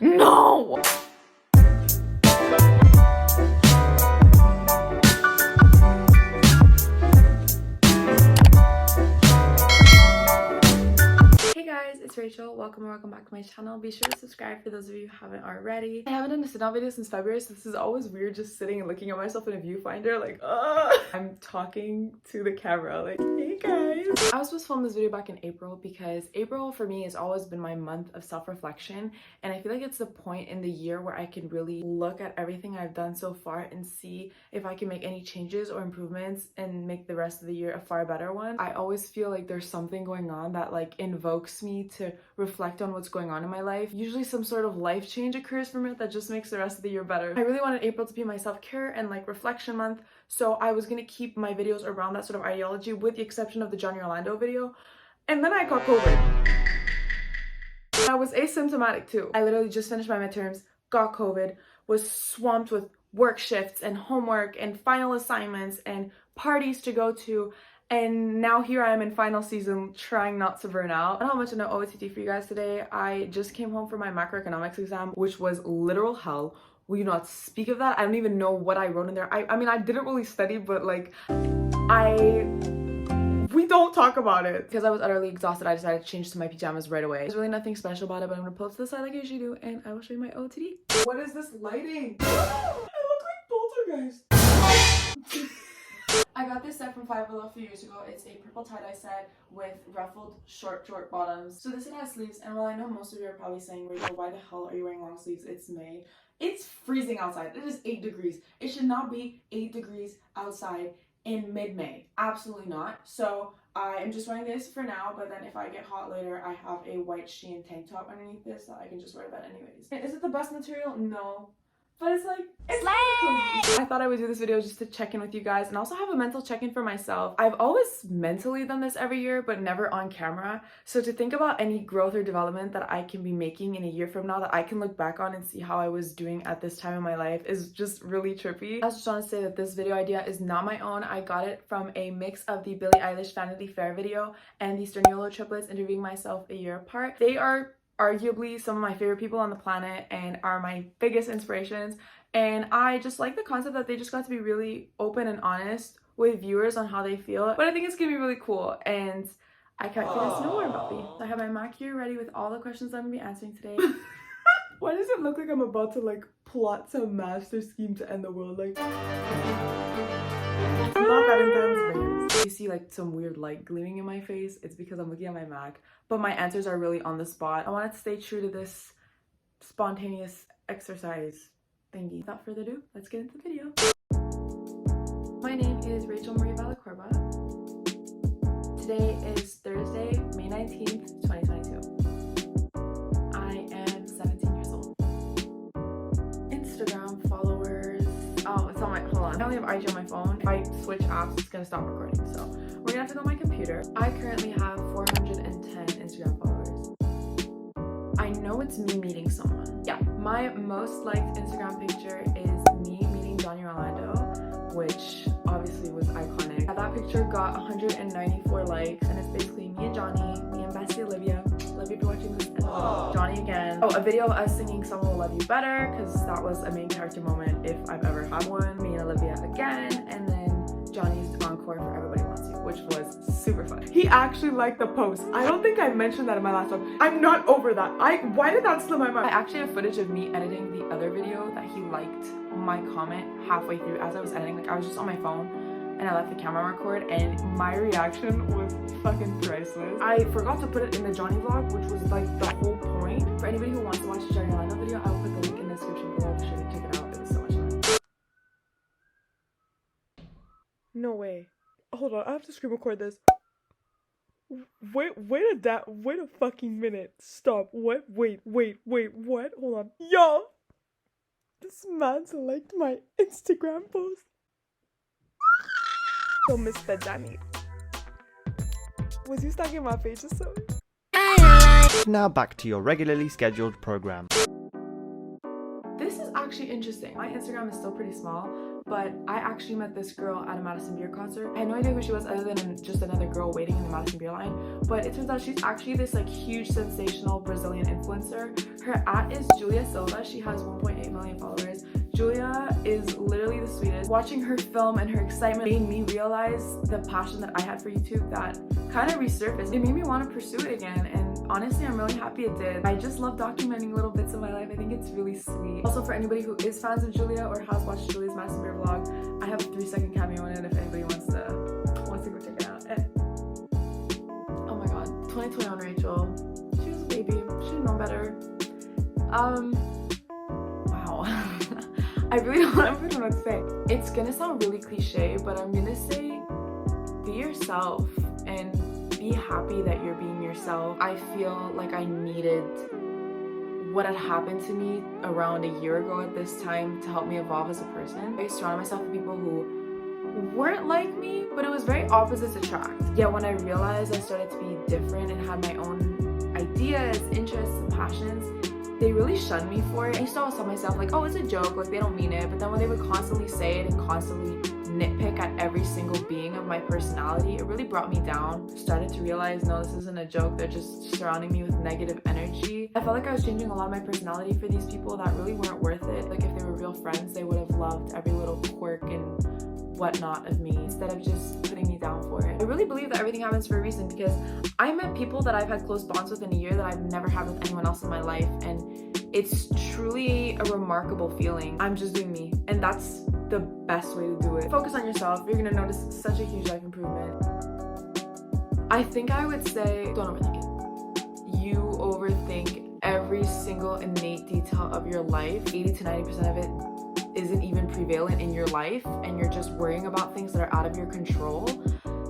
No! It's Rachel. Welcome back to my channel. Be sure to subscribe for those of you who haven't already. I haven't done a sit-down video since February, so this is always weird just sitting and looking at myself in a viewfinder like, I'm talking to the camera like, hey guys. I was supposed to film this video back in April because April for me has always been my month of self-reflection, and I feel like it's the point in the year where I can really look at everything I've done so far and see if I can make any changes or improvements and make the rest of the year a far better one. I always feel like there's something going on that like invokes me to reflect on what's going on in my life. Usually some sort of life change occurs from it that just makes the rest of the year better. I really wanted April to be my self-care and like reflection month, so I was gonna keep my videos around that sort of ideology with the exception of the Johnny Orlando video. And then I got COVID. I was asymptomatic too. I literally just finished my midterms, got COVID, was swamped with work shifts and homework and final assignments and parties to go to. And now here I am in final season trying not to burn out. I don't have much of an OOTD for you guys today. I just came home from my macroeconomics exam, which was literal hell. Will you not speak of that? I don't even know what I wrote in there. I mean, I didn't really study, but like, we don't talk about it. Because I was utterly exhausted, I decided to change to my pajamas right away. There's really nothing special about it, but I'm gonna pull up to the side like I usually do, and I will show you my OOTD. What is this lighting? I look like poltergeist. I got this set from Five Below a few years ago. It's a purple tie-dye set with ruffled short bottoms. So this one has sleeves, and while I know most of you are probably saying, Rachel, why the hell are you wearing long sleeves? It's May. It's freezing outside. It is 8 degrees. It should not be 8 degrees outside in mid-May. Absolutely not. So I am just wearing this for now, but then if I get hot later, I have a white Shein tank top underneath this that I can just wear that anyways. Is it the best material? No. But it's like, it's cool. I thought I would do this video just to check in with you guys and also have a mental check-in for myself. I've always mentally done this every year, but never on camera. So to think about any growth or development that I can be making in a year from now that I can look back on and see how I was doing at this time in my life is just really trippy. I just want to say that this video idea is not my own. I got it from a mix of the Billie Eilish Vanity Fair video and the Sterniolo triplets interviewing myself a year apart. They are arguably some of my favorite people on the planet and are my biggest inspirations, and I just like the concept that they just got to be really open and honest with viewers on how they feel. But I think it's gonna be really cool, and I can't wait to know more about me. So I have my Mac here ready with all the questions I'm gonna be answering today. Why does it look like I'm about to like plot some master scheme to end the world? Like, not that intense. You see like some weird light gleaming in my face, it's because I'm looking at my Mac, but my answers are really on the spot. I wanted to stay true to this spontaneous exercise thingy. Without further ado, let's get into the video. My name is Rachel Marie Valacorba. Today is Thursday, May 19th, 2022. I am 17 years old. Instagram followers, oh, it's on my, hold on. I only have IG on my phone. If I switch apps, it's gonna stop recording, so we're gonna have to go on my computer. I currently have 410 Instagram followers. I know it's me meeting someone. Yeah, my most liked Instagram picture is me meeting Johnny Orlando, which obviously was iconic. That picture got 194 likes, and it's basically me and Johnny, me and bestie Olivia. Olivia, if you're watching this, and Johnny again. Oh, a video of us singing Someone Will Love You Better, because that was a main character moment if I've ever had one. Me and Olivia again, and then Johnny's encore for Everybody Wants You, which was super fun. He actually liked the post. I don't think I mentioned that in my last one. I'm not over that. Why did that slip my mind? I actually have footage of me editing the other video that he liked my comment halfway through as I was editing. Like, I was just on my phone and I let the camera record, and my reaction was fucking priceless. I forgot to put it in the Johnny vlog, which was like the whole point. For anybody who wants to watch the Johnny Orlando video, I will put the link in the description below. Be sure to check it out. It was so much fun. No way. Hold on, I have to screen record this. Wait a fucking minute. Stop. What? Wait, what? Hold on. Yo! This man's liked my Instagram post. So Mr. Johnny, was you stuck in my face or something? Now back to your regularly scheduled program. This this is actually interesting. My Instagram is still pretty small, but I actually met this girl at a Madison Beer concert. I had no idea who she was other than just another girl waiting in the Madison Beer line, but it turns out she's actually this like huge sensational Brazilian influencer. Her @ is Julia Silva. She has 1.8 million followers. Julia is literally the sweetest. Watching her film and her excitement made me realize the passion that I had for YouTube that kind of resurfaced. It made me want to pursue it again, and honestly, I'm really happy it did. I just love documenting little bits of my life. I think it's really sweet. Also, for anybody who is fans of Julia or has watched Julia's Madison Beer vlog, I have a 3-second cameo in it if anybody wants to go check it out. Oh my god, 2021 Rachel. She was a baby. She didn't know better. Wow. I really don't know what to say. It's gonna sound really cliche, but I'm gonna say be yourself and be happy that you're being yourself. I feel like I needed what had happened to me around a year ago at this time to help me evolve as a person. I surrounded myself with people who weren't like me, but it was very opposites attract. Yet when I realized I started to be different and had my own ideas, interests, and passions, they really shunned me for it. I used to always tell myself like, oh, it's a joke, like they don't mean it. But then when they would constantly say it and constantly nitpick at every single being of my personality, it really brought me down. Started to realize, no, this isn't a joke. They're just surrounding me with negative energy. I felt like I was changing a lot of my personality for these people that really weren't worth it. Like if they were real friends, they would have loved every little quirk and whatnot of me instead of just putting me down for it. I really believe that everything happens for a reason, because I met people that I've had close bonds with in a year that I've never had with anyone else in my life, and it's truly a remarkable feeling. I'm just doing me, and that's the best way to do it. Focus on yourself. You're gonna notice such a huge life improvement. I think I would say don't overthink it. You overthink every single innate detail of your life. 80 to 90% of it isn't even prevalent in your life, and you're just worrying about things that are out of your control.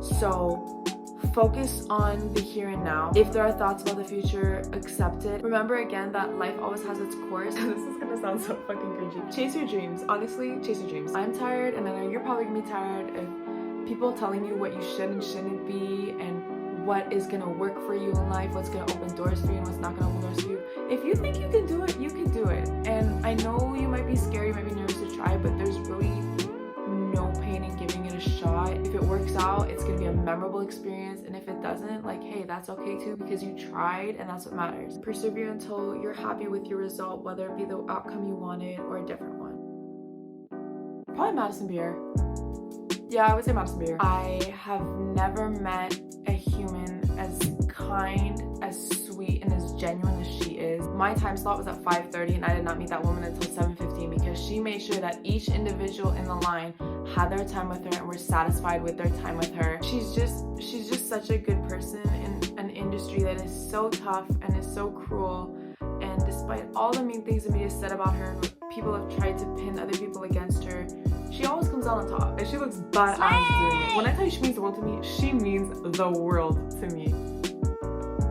So focus on the here and now. If there are thoughts about the future, accept it. Remember again that life always has its course. This is gonna sound so fucking cringy. Chase your dreams. Honestly, chase your dreams. I'm tired, and I know you're probably gonna be tired of people telling you what you should and shouldn't be, and what is gonna work for you in life, what's gonna open doors for you and what's not gonna open doors for you. If you think you can do it, you can do it. And I know you might be scared, you might be nervous to try, but there's really no pain in giving it a shot. If it works out, it's gonna be a memorable experience, and if it doesn't, like, hey, that's okay too, because you tried, and that's what matters. Persevere until you're happy with your result, whether it be the outcome you wanted or a different one. Probably Madison Beer. Yeah, I would say Madison Beer. I have never met a human as kind, as sweet, and as genuine as she is. My time slot was at 5:30, and I did not meet that woman until 7:15 because she made sure that each individual in the line had their time with her and were satisfied with their time with her. She's just such a good person in an industry that is so tough and is so cruel. And despite all the mean things the media said about her, people have tried to pin other people against her, she always comes out on top, and she looks badass doing it. When I tell you she means the world to me, she means the world to me.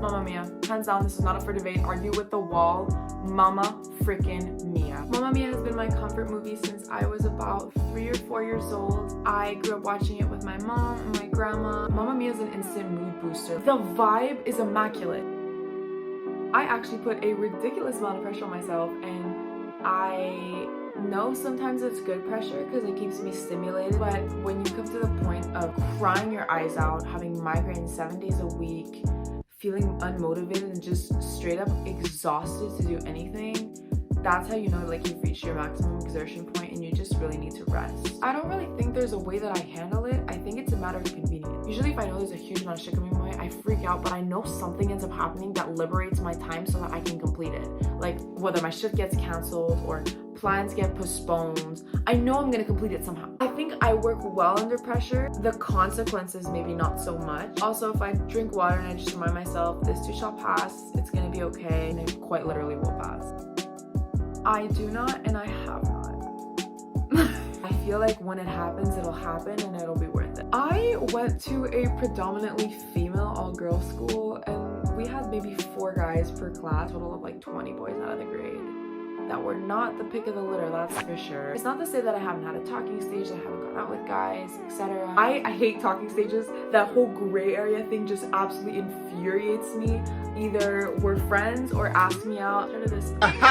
Mamma Mia. Hands down, this is not up for debate. Argue with the wall. Mamma freaking Mia. Mamma Mia has been my comfort movie since I was about 3 or 4 years old. I grew up watching it with my mom and my grandma. Mamma Mia is an instant mood booster. The vibe is immaculate. I actually put a ridiculous amount of pressure on myself, and I know sometimes it's good pressure because it keeps me stimulated, but when you come to the point of crying your eyes out, having migraines 7 days a week, feeling unmotivated and just straight up exhausted to do anything, that's how you know like you've reached your maximum exertion point and you just really need to rest. I don't really think there's a way that I handle it. I think it's a matter of convenience. Usually if I know there's a huge amount of shit coming my way, I freak out, but I know something ends up happening that liberates my time so that I can complete it. Like whether my shift gets canceled or plans get postponed, I know I'm gonna complete it somehow. I think I work well under pressure. The consequences maybe not so much. Also, if I drink water and I just remind myself this too shall pass, it's gonna be okay, and it quite literally will pass. I do not, and I have not. I feel like when it happens, it'll happen and it'll be worth it. I went to a predominantly female all-girls school, and we had maybe 4 guys per class, total of like 20 boys out of the grade. that were not the pick of the litter, that's for sure. It's not to say that I haven't had a talking stage, that I haven't gone out with guys, etc. I hate talking stages. That whole gray area thing just absolutely infuriates me. Either we're friends or ask me out. Heard of this? If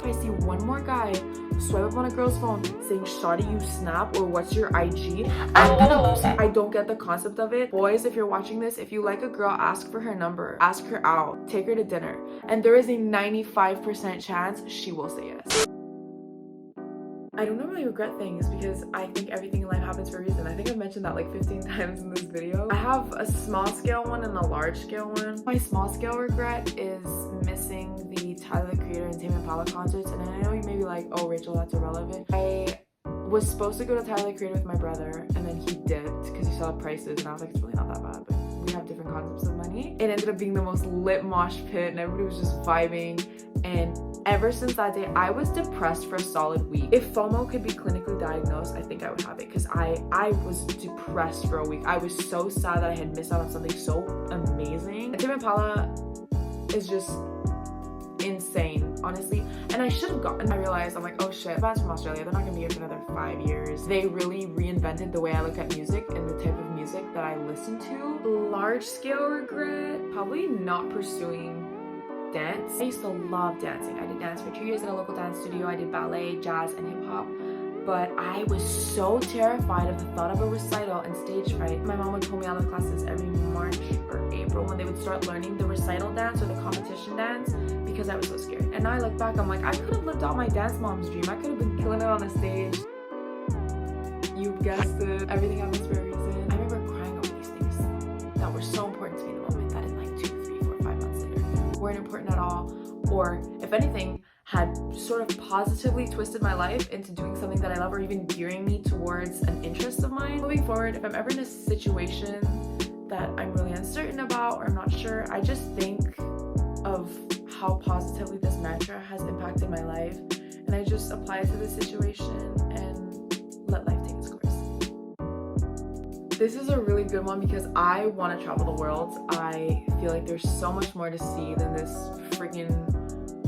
I see one more guy swipe up on a girl's phone saying "Shawty, you snap" or "What's your IG?" I don't get the concept of it. Boys, if you're watching this, if you like a girl, ask for her number, ask her out, take her to dinner, and there is a 95% chance she will say yes. I don't normally regret things because I think everything in life happens for a reason. I think I've mentioned that like 15 times in this video. I have a small scale one and a large scale one. My small scale regret is missing the Tyler, the Creator, and Tame Impala concerts. And I know you may be like, oh Rachel, that's irrelevant. I was supposed to go to Tyler, the Creator with my brother, and then he dipped because he saw the prices, and I was like, it's really not that bad, but we have different concepts of money. It ended up being the most lit mosh pit, and everybody was just vibing. And ever since that day, I was depressed for a solid week. If FOMO could be clinically diagnosed, I think I would have it, because I was depressed for a week. I was so sad that I had missed out on something so amazing. Tame Impala is just insane, honestly, and I should have gotten. I realized, I'm like, oh shit, bands from Australia, they're not gonna be here for another 5 years. They really reinvented the way I look at music and the type of music that I listen to. Large scale regret, probably not pursuing dance. I used to love dancing. I did dance for 2 years at a local dance studio. I did ballet, jazz, and hip-hop. But I was so terrified of the thought of a recital and stage fright. My mom would pull me out of classes every March or April when they would start learning the recital dance or the competition dance because I was so scared. And now I look back, I'm like, I could have lived out my dance mom's dream. I could have been killing it on the stage. You guessed it. Everything happens for a reason. I remember crying over these things that were so important to me in the moment that in like 2, 3, 4, 5 months later weren't important at all. Or if anything, had sort of positively twisted my life into doing something that I love or even gearing me towards an interest of mine. Moving forward, if I'm ever in a situation that I'm really uncertain about or I'm not sure, I just think of how positively this mantra has impacted my life, and I just apply it to the situation and let life take its course. This is a really good one because I want to travel the world. I feel like there's so much more to see than this freaking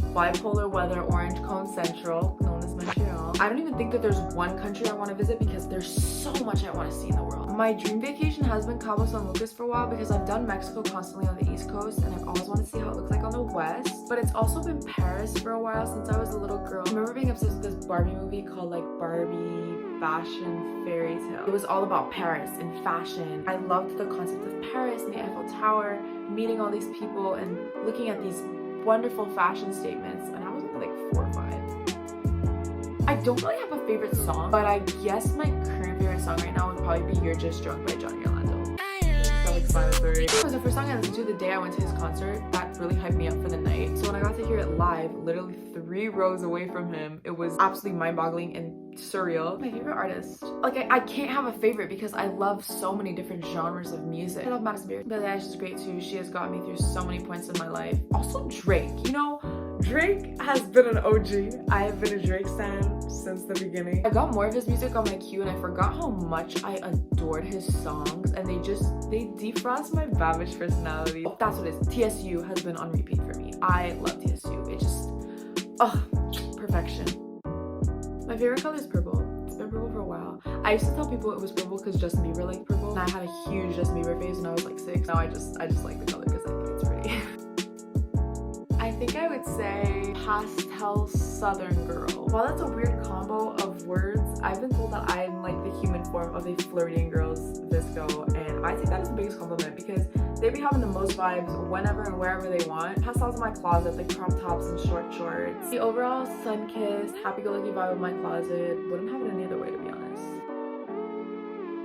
bipolar weather orange cone central known as Montreal. I don't even think that there's one country I want to visit because there's so much I want to see in the world. My dream vacation has been Cabo San Lucas for a while because I've done Mexico constantly on the East Coast and I've always wanted to see how it looks like on the West. But it's also been Paris for a while since I was a little girl. I remember being obsessed with this Barbie movie called like Barbie Fashion Fairy Tale. It was all about Paris and fashion. I loved the concept of Paris and the Eiffel Tower, meeting all these people and looking at these wonderful fashion statements, and I was only like 4 or 5. I don't really have a favorite song, but I guess my current favorite song right now would probably be You're Just Drunk by Johnny Orlando. Self-explanatory. It was the first song I listened to the day I went to his concert. That really hyped me up for the night. So when I got to hear it live, literally 3 rows away from him, it was absolutely mind-boggling and surreal. My favorite artist, like I can't have a favorite because I love so many different genres of music. I love Madison Beer. Billie Eilish is great too. She has got me through so many points in my life. Also Drake, you know, Drake has been an OG. I have been a Drake stan since the beginning. I got more of his music on my queue and I forgot how much I adored his songs, and they defrost my babish personality. Oh, that's what it is. TSU has been on repeat for me. I love TSU. It just, perfection. My favorite color is purple. It's been purple for a while. I used to tell people it was purple because Justin Bieber liked purple, and I had a huge Justin Bieber phase when I was like 6. Now I just like the color because I think it's pretty. I think I would say pastel southern girl. While that's a weird combo of words, I've been told that I'm like the human form of a flirting girl's visco, and I take that as the biggest compliment because they be having the most vibes whenever and wherever they want. Pastels in my closet, like crop tops and short shorts. The overall sun-kissed, happy-go-lucky vibe of my closet. Wouldn't have it any other way, to be honest.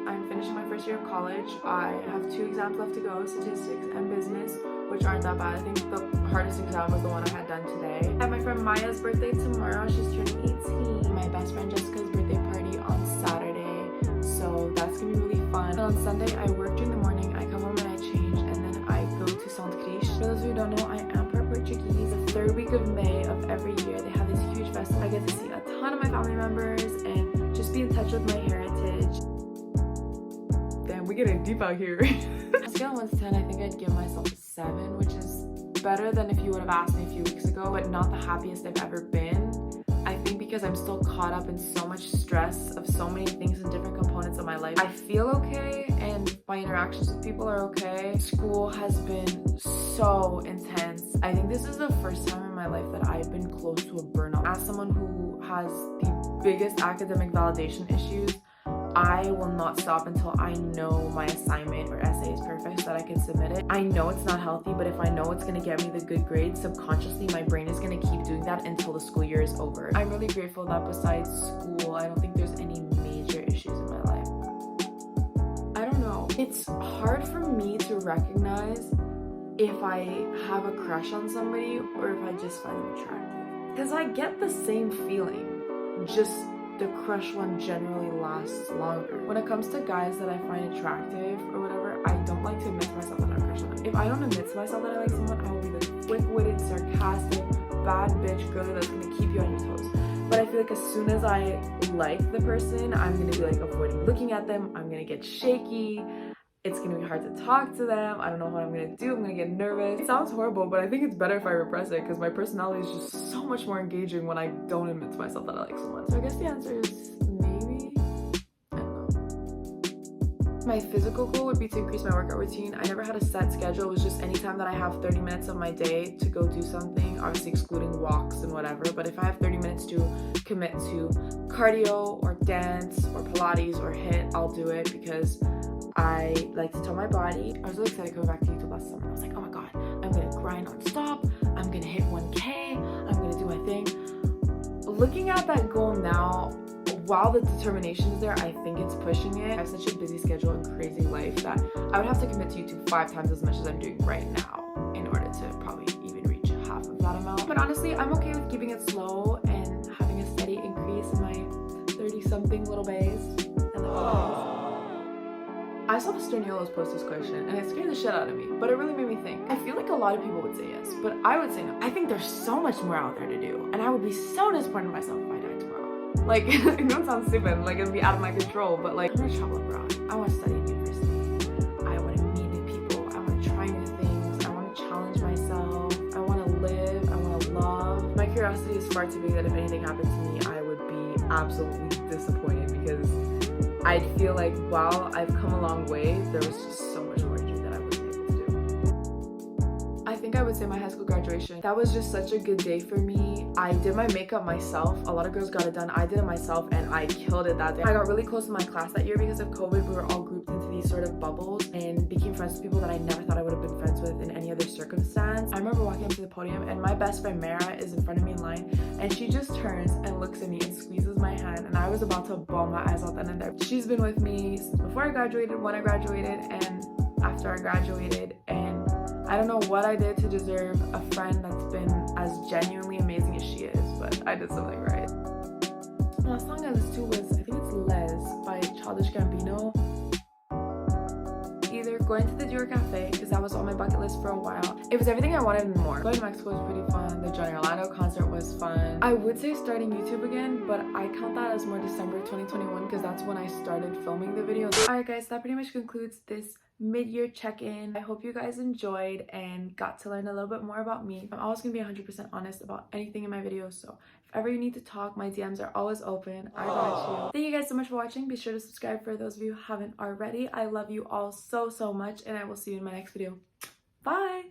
I'm finishing my first year of college. I have 2 exams left to go, statistics and business, which aren't that bad. I think the hardest exam was the one I had done today. I have my friend Maya's birthday tomorrow. She's turning 18. My best friend Jessica's birthday party on Saturday, so that's gonna be really fun. And on Sunday, I work during the morning. I come home and I change, and then I go to Saint-Criche. For those who don't know, I am part Portuguese. The 3rd week of May of every year, they have this huge festival. I get to see a ton of my family members and just be in touch with my heritage. Damn, we getting deep out here. On a scale of 1 to 10, I think I'd give myself a 7, which is better than if you would have asked me a few weeks ago, but not the happiest I've ever been. I think because I'm still caught up in so much stress of so many things and different components of my life. I feel okay and my interactions with people are okay. School has been so intense. I think this is the first time in my life that I've been close to a burnout. As someone who has the biggest academic validation issues, I will not stop until I know my assignment or essay is perfect so that I can submit it. I know it's not healthy, but if I know it's gonna get me the good grades, subconsciously my brain is gonna keep doing that until the school year is over. I'm really grateful that besides school, I don't think there's any major issues in my life. I don't know. It's hard for me to recognize if I have a crush on somebody or if I just find them attractive. Because I get the same feeling, just the crush one generally lasts longer. When it comes to guys that I find attractive or whatever, I don't like to admit to myself that I have a crush on them. If I don't admit to myself that I like someone, I will be the quick-witted, sarcastic, bad bitch girly that's gonna keep you on your toes. But I feel like as soon as I like the person, I'm gonna be like avoiding looking at them, I'm gonna get shaky, it's gonna be hard to talk to them, I don't know what I'm gonna do, I'm gonna get nervous. It sounds horrible, but I think it's better if I repress it because my personality is just so much more engaging when I don't admit to myself that I like someone. So I guess the answer is maybe, I don't know. My physical goal would be to increase my workout routine. I never had a set schedule, it was just anytime that I have 30 minutes of my day to go do something, obviously excluding walks and whatever, but if I have 30 minutes to commit to cardio or dance or Pilates or HIIT, I'll do it because I like to tell my body. I was really excited coming back to YouTube last summer. I was like, oh my god, I'm gonna grind non-stop, I'm gonna hit 1K, I'm gonna do my thing. Looking at that goal now, while the determination is there, I think it's pushing it. I have such a busy schedule and crazy life that I would have to commit to YouTube 5 times as much as I'm doing right now in order to probably even reach half of that amount. But honestly, I'm okay with keeping it slow and having a steady increase in my 30-something little bays and the I saw the Sterniolo's post this question and it scared the shit out of me, but it really made me think. I feel like a lot of people would say yes, but I would say no. I think there's so much more out there to do, and I would be so disappointed in myself if I died tomorrow. Like, it don't sound stupid, like it'd be out of my control, but like, I want to travel abroad. I want to study at university. I want to meet new people. I want to try new things. I want to challenge myself. I want to live. I want to love. My curiosity is far too big that if anything happened to me, I would be absolutely disappointed because I feel like while I've come a long way, there was just so much more to do that I wasn't able to do. I think I would say my high school graduation. That was just such a good day for me. I did my makeup myself. A lot of girls got it done. I did it myself and I killed it that day. I got really close to my class that year because of COVID. We were all grouped into these sort of bubbles and became friends with people that I never thought I would have been friends with in any other circumstance. I remember walking up to the podium and my best friend Mara is in front of me in line and she just turns and looks at me and squeezes my hand and I was about to bawl my eyes out then and there. She's been with me since before I graduated, when I graduated, and after I graduated, and I don't know what I did to deserve a friend that's been as genuinely amazing as she is, but I did something right. The last song I listened to was, I think it's Les by Childish Gambino. Either going to the Dior Cafe, because that was on my bucket list for a while. It was everything I wanted and more. Going to Mexico was pretty fun. The Johnny Orlando concert was fun. I would say starting YouTube again, but I count that as more December 2021 because that's when I started filming the videos. Alright guys, that pretty much concludes this mid-year check-in. I hope you guys enjoyed and got to learn a little bit more about me. I'm always gonna be 100% honest about anything in my videos, so if ever you need to talk, my DMs are always open. I got you. Thank you guys so much for watching. Be sure to subscribe for those of you who haven't already. I love you all so much and I will see you in my next video. Bye!